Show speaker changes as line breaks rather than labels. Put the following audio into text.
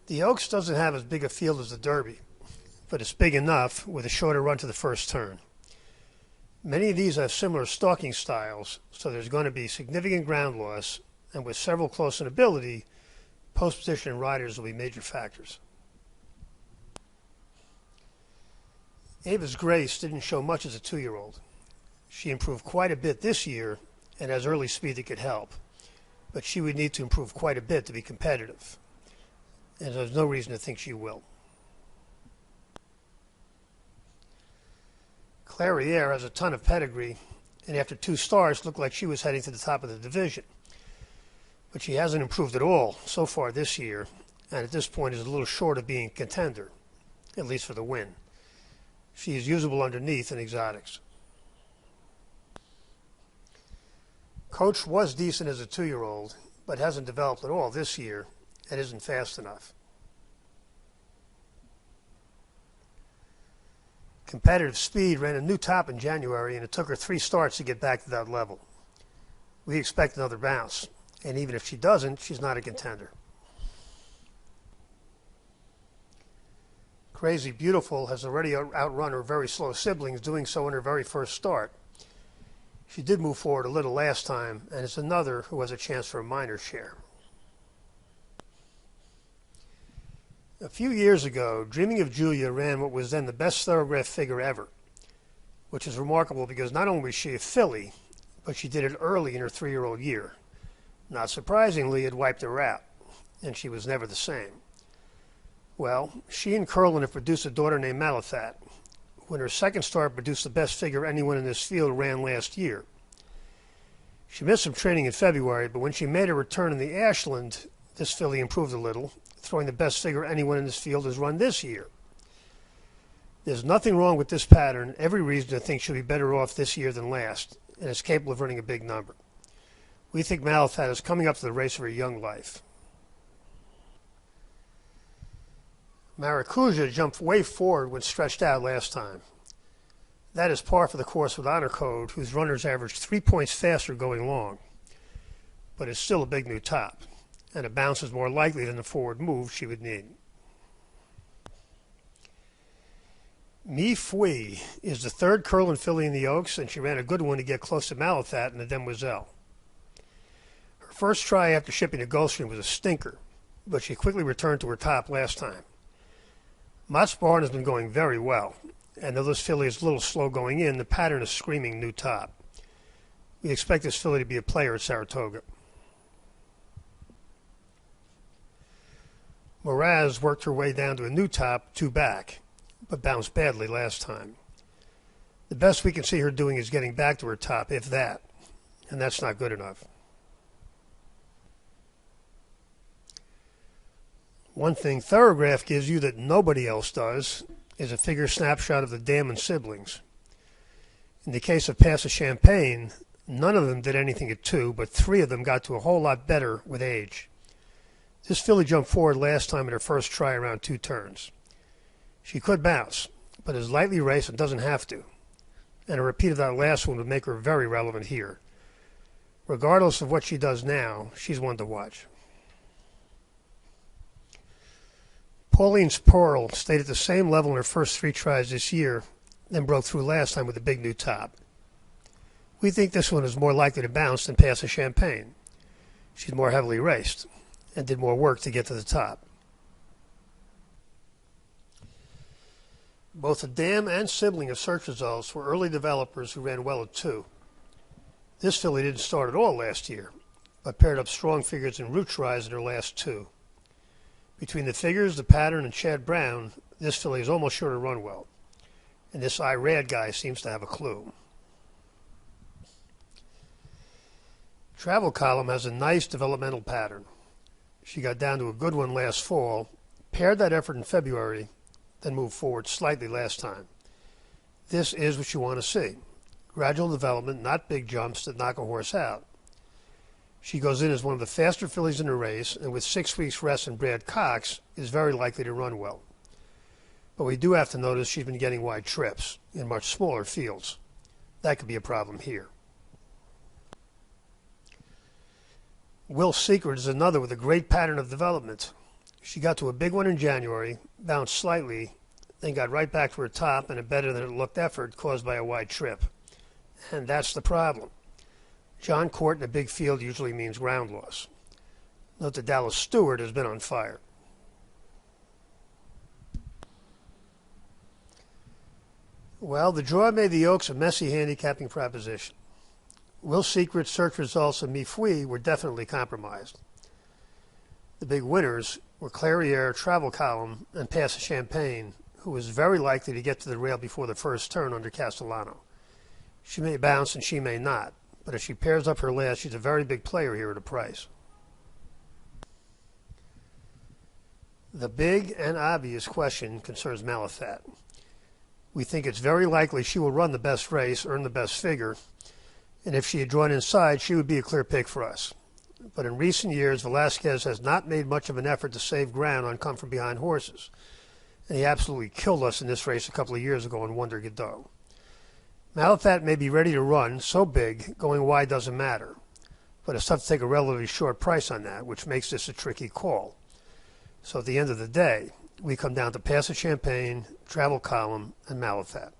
The Oaks doesn't have as big a field as the Derby, but it's big enough with a shorter run to the first turn. Many of these have similar stalking styles, so there's going to be significant ground loss, and with several close in ability, post position and riders will be major factors. Avas Grace didn't show much as a 2-year-old. She improved quite a bit this year and has early speed that could help, but she would need to improve quite a bit to be competitive, and there's no reason to think she will. Clarice has a ton of pedigree, and after 2 starts looked like she was heading to the top of the division. But she hasn't improved at all so far this year, and at this point is a little short of being a contender, at least for the win. She is usable underneath in exotics. Coach was decent as a 2-year-old, but hasn't developed at all this year and isn't fast enough. Competitive Speed ran a new top in January, and it took her 3 starts to get back to that level. We expect another bounce, and even if she doesn't, she's not a contender. Crazy Beautiful has already outrun her very slow siblings, doing so in her very first start. She did move forward a little last time, and it's another who has a chance for a minor share. A few years ago, Dreaming of Julia ran what was then the best Thoro-Graph figure ever, which is remarkable because not only was she a filly, but she did it early in her 3-year-old year. Not surprisingly, it wiped her out, and she was never the same. Well, she and Curlin have produced a daughter named Malathat, who in her second start produced the best figure anyone in this field ran last year. She missed some training in February, but when she made her return in the Ashland, this filly improved a little, throwing the best figure anyone in this field has run this year. There's nothing wrong with this pattern, every reason to think she'll be better off this year than last, and is capable of running a big number. We think Malathat is coming up to the race of her young life. Maracuja jumped way forward when stretched out last time. That is par for the course with Honor Code, whose runners averaged 3 points faster going long. But it's still a big new top, and a bounce is more likely than the forward move she would need. Foie is the 3rd Curlin filly in the Oaks, and she ran a good one to get close to Malathat in the Demoiselle. Her first try after shipping to Gulfstream was a stinker, but she quickly returned to her top last time. Mott's Barn has been going very well, and though this filly is a little slow going in, the pattern is screaming new top. We expect this filly to be a player at Saratoga. Moraz worked her way down to a new top, 2 back, but bounced badly last time. The best we can see her doing is getting back to her top, if that, and that's not good enough. One thing Thoro-Graph gives you that nobody else does is a figure snapshot of the dam and siblings. In the case of Pass the Champagne, none of them did anything at 2, but 3 of them got to a whole lot better with age. This filly jumped forward last time in her first try around 2 turns. She could bounce, but is lightly raced and doesn't have to. And a repeat of that last one would make her very relevant here. Regardless of what she does now, she's one to watch. Paulines Portal stayed at the same level in her first 3 tries this year, then broke through last time with a big new top. We think this one is more likely to bounce than Pass the Champagne. She's more heavily raced and did more work to get to the top. Both the dam and sibling of search results were early developers who ran well at 2. This filly didn't start at all last year, but paired up strong figures in route tries in her last 2. Between the figures, the pattern, and Chad Brown, this filly is almost sure to run well. And this Irad guy seems to have a clue. Travel Column has a nice developmental pattern. She got down to a good one last fall, paired that effort in February, then moved forward slightly last time. This is what you want to see. Gradual development, not big jumps that knock a horse out. She goes in as one of the faster fillies in the race, and with 6 weeks rest in Brad Cox, is very likely to run well. But we do have to notice she's been getting wide trips in much smaller fields. That could be a problem here. Will Secret is another with a great pattern of development. She got to a big one in January, bounced slightly, then got right back to her top and a better than it looked effort caused by a wide trip. And that's the problem. John Court in a big field usually means ground loss. Note that Dallas Stewart has been on fire. Well, the draw made the Oaks a messy handicapping proposition. Will Secret's search results of Foie were definitely compromised. The big winners were Clarice, Travel Column, and Pass Champagne, who was very likely to get to the rail before the first turn under Castellano. She may bounce and she may not, but if she pairs up her last, she's a very big player here at a price. The big and obvious question concerns Malafat. We think it's very likely she will run the best race, earn the best figure, and if she had drawn inside, she would be a clear pick for us. But in recent years, Velasquez has not made much of an effort to save ground on come-from-behind horses, and he absolutely killed us in this race a couple of years ago in Wonder Godot. Malafat may be ready to run, so big, going wide doesn't matter, but it's tough to take a relatively short price on that, which makes this a tricky call. So at the end of the day, we come down to Pass Champagne, Travel Column, and Malafat.